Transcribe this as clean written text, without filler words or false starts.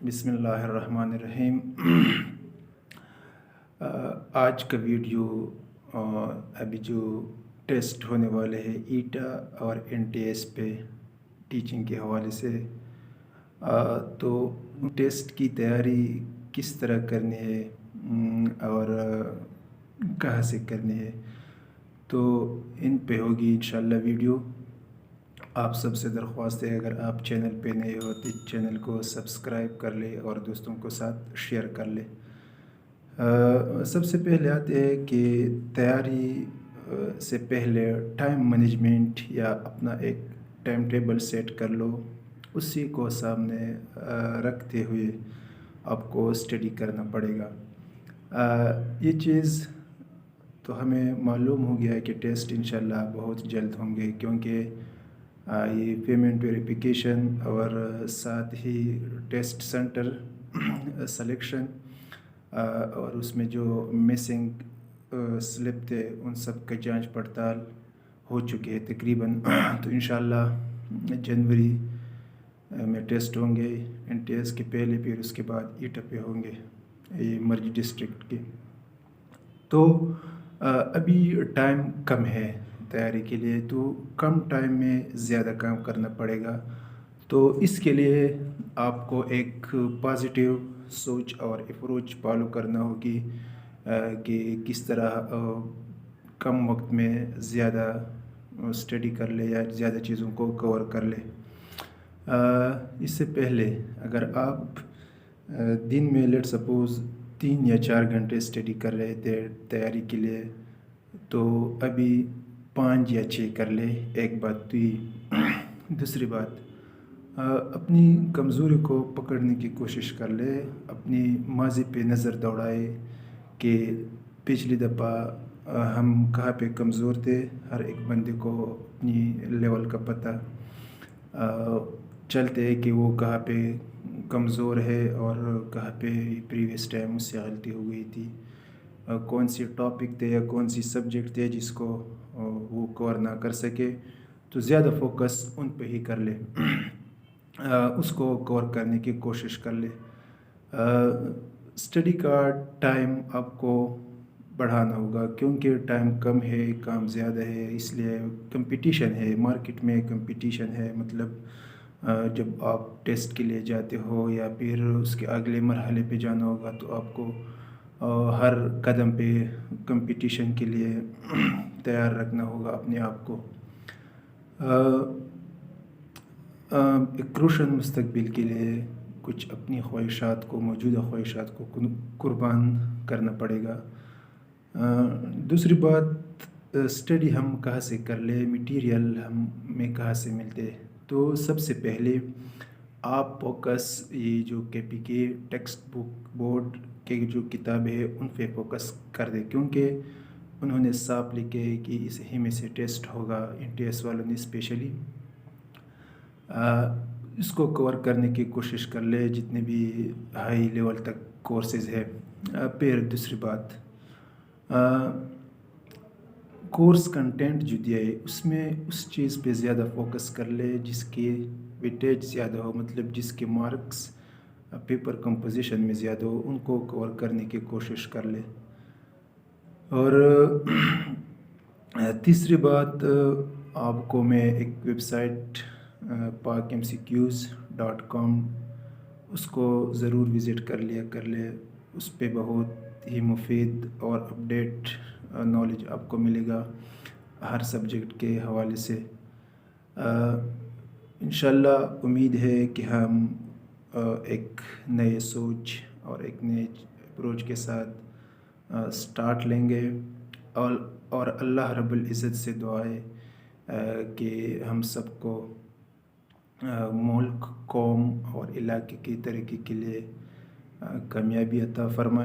بسم اللہ الرحمن الرحیم۔ آج کا ویڈیو ابھی جو ٹیسٹ ہونے والے ہیں ایٹا اور NTS پہ ٹیچنگ کے حوالے سے، تو ٹیسٹ کی تیاری کس طرح کرنی ہے اور کہاں سے کرنی ہے، تو ان پہ ہوگی انشاءاللہ ویڈیو۔ آپ سب سے درخواست ہے اگر آپ چینل پہ نئے ہو تو چینل کو سبسکرائب کر لیں اور دوستوں کو ساتھ شیئر کر لیں۔ سب سے پہلے آتے ہیں کہ تیاری سے پہلے ٹائم مینجمنٹ یا اپنا ایک ٹائم ٹیبل سیٹ کر لو، اسی کو سامنے رکھتے ہوئے آپ کو اسٹڈی کرنا پڑے گا۔ یہ چیز تو ہمیں معلوم ہو گیا ہے کہ ٹیسٹ انشاءاللہ بہت جلد ہوں گے، کیونکہ یہ پیمنٹ ویریفیکیشن اور ساتھ ہی ٹیسٹ سینٹر سلیکشن اور اس میں جو مسنگ سلپ تھے ان سب کا جانچ پڑتال ہو چکے ہیں تقریباً۔ تو انشاءاللہ جنوری میں ٹیسٹ ہوں گے NTS کے پہلے، پھر اس کے بعد ایٹا پہ ہوں گے یہ مرج ڈسٹرکٹ کے۔ تو ابھی ٹائم کم ہے تیاری کے لیے، تو کم ٹائم میں زیادہ کام کرنا پڑے گا۔ تو اس کے لیے آپ کو ایک پازیٹیو سوچ اور اپروچ فالو کرنا ہوگی کہ کس طرح کم وقت میں زیادہ اسٹڈی کر لے یا زیادہ چیزوں کو کور کر لے۔ اس سے پہلے اگر آپ دن میں لیٹ سپوز 3 یا 4 گھنٹے اسٹڈی کر رہے تھے تیاری کے لیے، تو ابھی 5 یا 6 کر لے، ایک بات تو یہ۔ دوسری بات، اپنی کمزوری کو پکڑنے کی کوشش کر لے، اپنی ماضی پہ نظر دوڑائے کہ پچھلی دفعہ ہم کہاں پہ کمزور تھے۔ ہر ایک بندے کو اپنی لیول کا پتہ چلتے ہے کہ وہ کہاں پہ کمزور ہے اور کہاں پہ پریویس ٹائم اس سے غلطی ہو گئی تھی، کون سی ٹاپک تھے یا کون سی سبجیکٹ تھے جس کو وہ کور نہ کر سکے، تو زیادہ فوکس ان پہ ہی کر لے، اس کو کور کرنے کی کوشش کر لے۔ اسٹڈی کا ٹائم آپ کو بڑھانا ہوگا، کیونکہ ٹائم کم ہے، کام زیادہ ہے، اس لیے کمپٹیشن ہے مارکیٹ میں، کمپٹیشن ہے۔ مطلب جب آپ ٹیسٹ کے لیے جاتے ہو یا پھر اس کے اگلے مرحلے پہ جانا ہوگا، تو آپ کو ہر قدم پہ کمپٹیشن کے لیے تیار رکھنا ہوگا اپنے آپ کو۔ ایک روشن مستقبل کے لیے کچھ اپنی خواہشات کو، موجودہ خواہشات کو قربان کرنا پڑے گا۔ دوسری بات، اسٹڈی ہم کہاں سے کر لیں، میٹیریل ہمیں کہاں سے ملتے، تو سب سے پہلے آپ فوکس یہ جو KPK ٹیکسٹ بک بورڈ کے جو کتابیں ہیں ان پہ فوکس کر دیں، کیونکہ انہوں نے صاف لکھے کہ اس ہی میں سے ٹیسٹ ہوگا، NTS والوں نے اسپیشلی۔ اس کو کور کرنے کی کوشش کر لے جتنے بھی ہائی لیول تک کورسز ہے۔ پھر دوسری بات، کورس کنٹینٹ جو دیا ہے اس میں اس چیز پہ زیادہ فوکس کر لے جس کی ویٹیج زیادہ ہو، مطلب جس کے مارکس پیپر کمپوزیشن میں زیادہ ہو، ان کو کور کرنے کی کوشش کر لے۔ اور تیسری بات، آپ کو میں ایک ویب سائٹ pakmcqs.com اس کو ضرور وزٹ کر لے، اس پہ بہت ہی مفید اور اپڈیٹ نالج آپ کو ملے گا ہر سبجیکٹ کے حوالے سے۔ انشاءاللہ امید ہے کہ ہم ایک نئے سوچ اور ایک نئے اپروچ کے ساتھ سٹارٹ لیں گے، اور اللہ رب العزت سے دعا ہے کہ ہم سب کو ملک، قوم اور علاقے کی ترقی کے لیے کامیابی عطا فرمائے۔